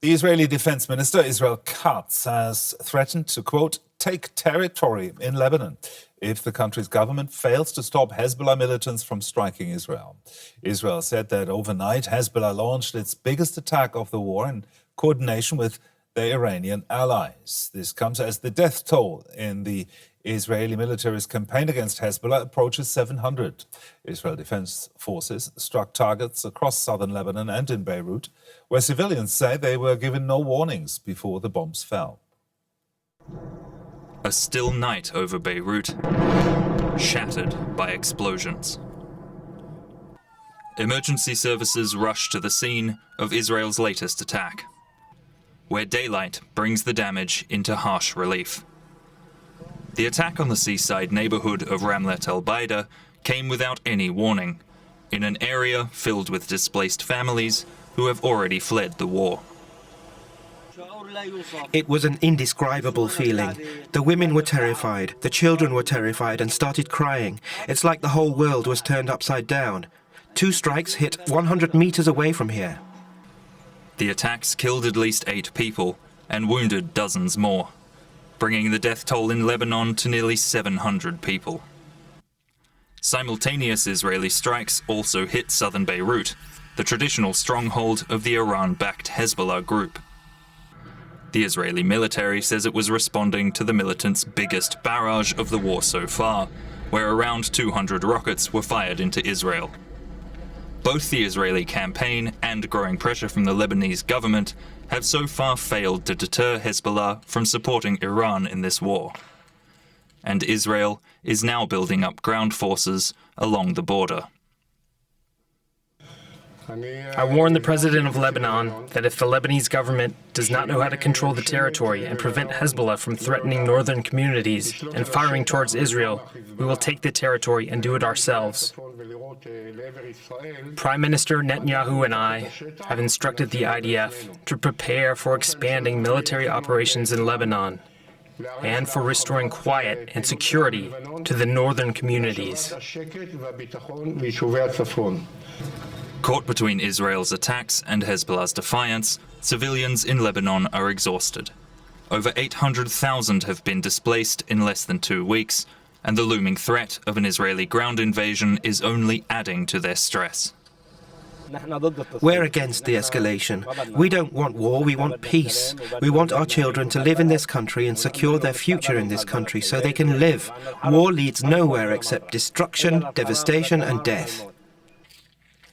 The Israeli Defense Minister Israel Katz has threatened to, quote, take territory in Lebanon if the country's government fails to stop Hezbollah militants from striking Israel. Israel said that overnight Hezbollah launched its biggest attack of the war in coordination with their Iranian allies. This comes as the death toll in the Israeli military's campaign against Hezbollah approaches 700. Israel Defense Forces struck targets across southern Lebanon and in Beirut, where civilians say they were given no warnings before the bombs fell. A still night over Beirut, shattered by explosions. Emergency services rush to the scene of Israel's latest attack, where daylight brings the damage into harsh relief. The attack on the seaside neighborhood of Ramlet al-Baida came without any warning, in an area filled with displaced families who have already fled the war. It was an indescribable feeling. The women were terrified, the children were terrified and started crying. It's like the whole world was turned upside down. 2 strikes hit 100 meters away from here. The attacks killed at least 8 people and wounded dozens more, bringing the death toll in Lebanon to nearly 700 people. Simultaneous Israeli strikes also hit southern Beirut, the traditional stronghold of the Iran-backed Hezbollah group. The Israeli military says it was responding to the militants' biggest barrage of the war so far, where around 200 rockets were fired into Israel. Both the Israeli campaign and growing pressure from the Lebanese government have so far failed to deter Hezbollah from supporting Iran in this war. And Israel is now building up ground forces along the border. I warned the president of Lebanon that if the Lebanese government does not know how to control the territory and prevent Hezbollah from threatening northern communities and firing towards Israel, we will take the territory and do it ourselves. Prime Minister Netanyahu and I have instructed the IDF to prepare for expanding military operations in Lebanon and for restoring quiet and security to the northern communities. Caught between Israel's attacks and Hezbollah's defiance, civilians in Lebanon are exhausted. Over 800,000 have been displaced in less than 2 weeks, and the looming threat of an Israeli ground invasion is only adding to their stress. We're against the escalation. We don't want war, we want peace. We want our children to live in this country and secure their future in this country so they can live. War leads nowhere except destruction, devastation and death.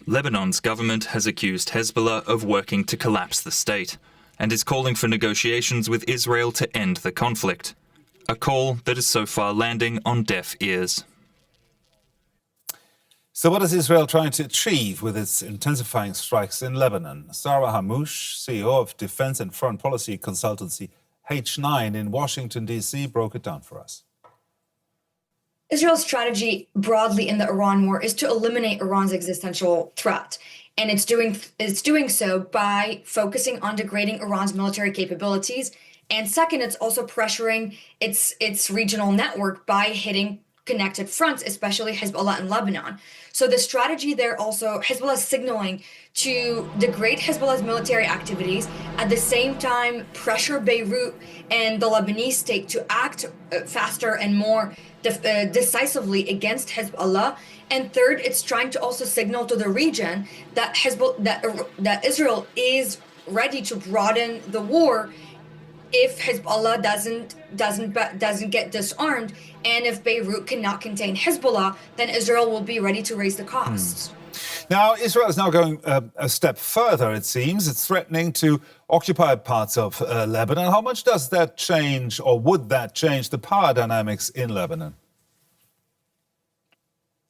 Lebanon's government has accused Hezbollah of working to collapse the state and is calling for negotiations with Israel to end the conflict, a call that is so far landing on deaf ears. So what is Israel trying to achieve with its intensifying strikes in Lebanon? Sara Harmouch, CEO of defense and foreign policy consultancy H9 in Washington, D.C., broke it down for us. Israel's strategy broadly in the Iran war is to eliminate Iran's existential threat. And it's doing so by focusing on degrading Iran's military capabilities. And second, it's also pressuring its regional network by hitting connected fronts, especially Hezbollah in Lebanon. So the strategy there also, Hezbollah is signaling to degrade Hezbollah's military activities, at the same time pressure Beirut and the Lebanese state to act faster and more decisively against Hezbollah. And third, it's trying to also signal to the region that that Israel is ready to broaden the war if Hezbollah doesn't get disarmed, and if Beirut cannot contain Hezbollah, then Israel will be ready to raise the costs. Now, Israel is now going a step further, it seems. It's threatening to occupy parts of Lebanon. How much does that change, or would that change, the power dynamics in Lebanon?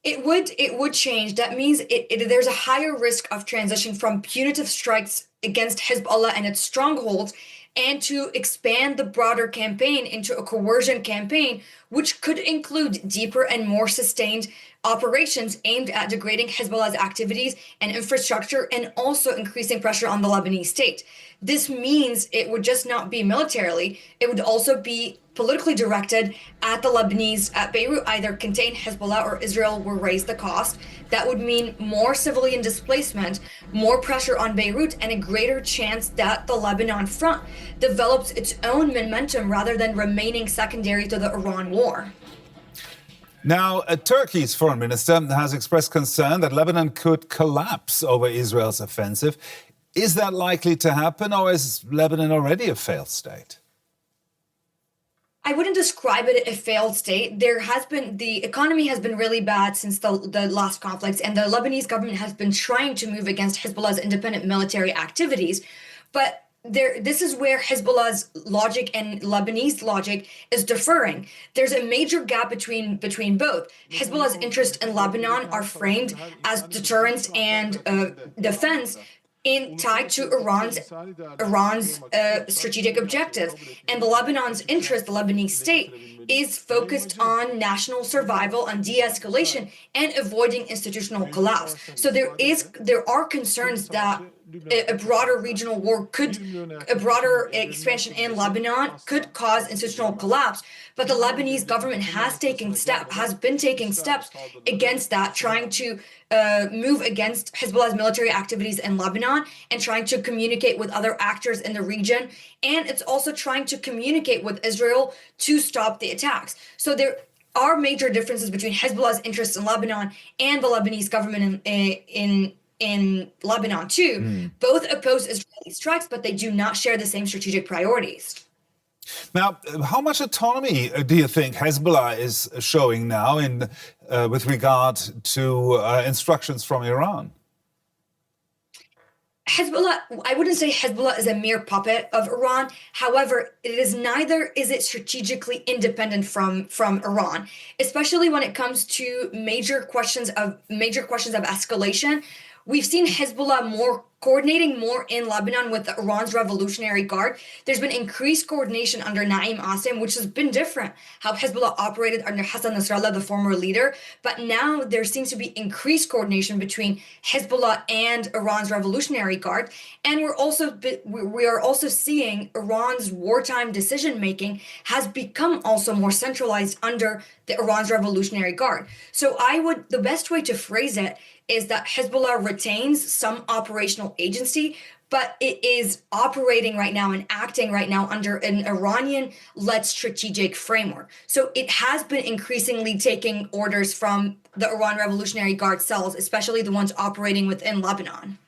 It would change. That means there's a higher risk of transition from punitive strikes against Hezbollah and its strongholds, and to expand the broader campaign into a coercion campaign, which could include deeper and more sustained operations aimed at degrading Hezbollah's activities and infrastructure, and also increasing pressure on the Lebanese state. This means it would just not be militarily, it would also be politically directed at the Lebanese, at Beirut, either contain Hezbollah or Israel will raise the cost. That would mean more civilian displacement, more pressure on Beirut, and a greater chance that the Lebanon front develops its own momentum rather than remaining secondary to the Iran war. Now, Turkey's foreign minister has expressed concern that Lebanon could collapse over Israel's offensive. Is that likely to happen, or is Lebanon already a failed state? I wouldn't describe it a failed state. The economy has been really bad since the last conflicts, and the Lebanese government has been trying to move against Hezbollah's independent military activities. But this is where Hezbollah's logic and Lebanese logic is differing. There's a major gap between both. Hezbollah's interests in Lebanon are framed as deterrence and defense, tied to Iran's strategic objectives. And the Lebanon's interest, the Lebanese state, is focused on national survival and de-escalation and avoiding institutional collapse. So there are concerns that a broader regional war a broader expansion in Lebanon could cause institutional collapse. But the Lebanese government has been taking steps against that, trying to move against Hezbollah's military activities in Lebanon and trying to communicate with other actors in the region. And it's also trying to communicate with Israel to stop the attacks. So there are major differences between Hezbollah's interests in Lebanon and the Lebanese government in Lebanon too. Both oppose Israeli strikes, but they do not share the same strategic priorities. Now, how much autonomy do you think Hezbollah is showing now with regard to instructions from Iran? Hezbollah, I wouldn't say Hezbollah is a mere puppet of Iran. However, neither is it strategically independent from Iran, especially when it comes to major questions of escalation. We've seen Hezbollah coordinating more in Lebanon with Iran's Revolutionary Guard. There's been increased coordination under Naim Qassem, which has been different how Hezbollah operated under Hassan Nasrallah, the former leader. But now there seems to be increased coordination between Hezbollah and Iran's Revolutionary Guard. And we are also seeing Iran's wartime decision-making has become also more centralized under the Iran's Revolutionary Guard. So the best way to phrase it is that Hezbollah retains some operational agency, but it is operating right now and acting right now under an Iranian-led strategic framework. So it has been increasingly taking orders from the Iran Revolutionary Guard cells, especially the ones operating within Lebanon.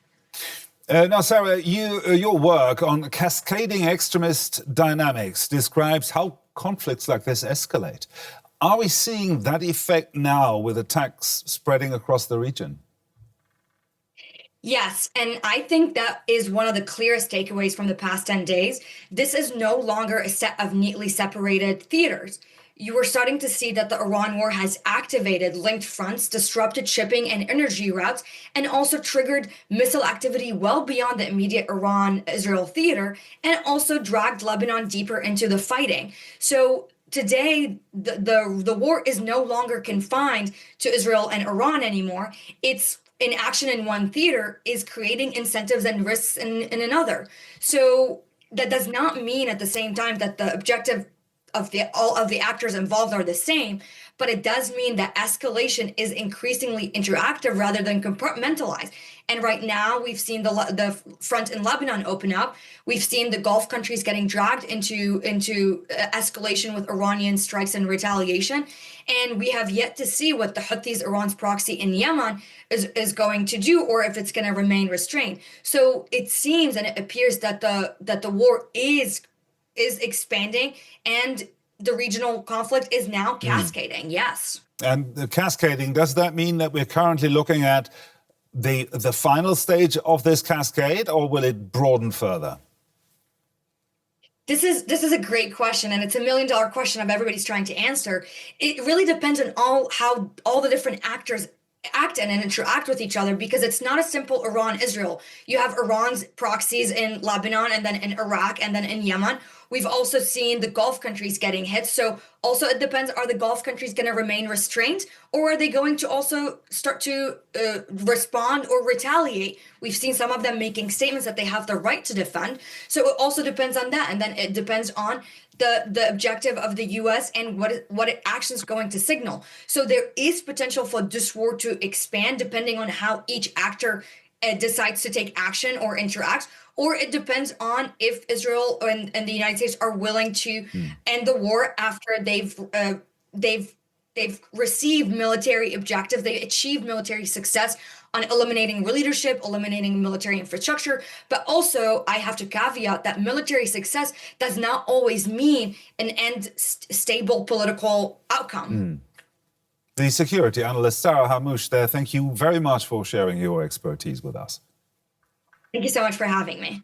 Now, Sara, your work on cascading extremist dynamics describes how conflicts like this escalate. Are we seeing that effect now with attacks spreading across the region? Yes, and I think that is one of the clearest takeaways from the past 10 days. This is no longer a set of neatly separated theaters. You are starting to see that the Iran war has activated linked fronts, disrupted shipping and energy routes, and also triggered missile activity well beyond the immediate Iran-Israel theater, and also dragged Lebanon deeper into the fighting. So today, the war is no longer confined to Israel and Iran anymore. It's in action in one theater is creating incentives and risks in another. So that does not mean at the same time that the objective of all of the actors involved are the same, but it does mean that escalation is increasingly interactive rather than compartmentalized. And right now, we've seen the front in Lebanon open up. We've seen the Gulf countries getting dragged into escalation with Iranian strikes and retaliation. And we have yet to see what the Houthis, Iran's proxy in Yemen, is going to do, or if it's going to remain restrained. So it seems and it appears that the war is expanding, and the regional conflict is now cascading. Yes. And the cascading, does that mean that we're currently looking at the final stage of this cascade, or will it broaden further? This is a great question, and it's $1 million question of everybody's trying to answer. It really depends on how all the different actors act and interact with each other, because it's not a simple Iran-Israel. You have Iran's proxies in Lebanon, and then in Iraq, and then in Yemen. We've also seen the Gulf countries getting hit. So also it depends, are the Gulf countries going to remain restrained, Or are they going to also start to respond or retaliate? We've seen some of them making statements that they have the right to defend. So it also depends on that. And then it depends on the objective of the U.S. and what action is going to signal. So there is potential for this war to expand depending on how each actor decides to take action or interact, or it depends on if Israel and the United States are willing to end the war after they've received military objectives, they achieved military success on eliminating leadership, eliminating military infrastructure. But also, I have to caveat that military success does not always mean an stable political outcome. The security analyst Sara Harmouch there, thank you very much for sharing your expertise with us. Thank you so much for having me.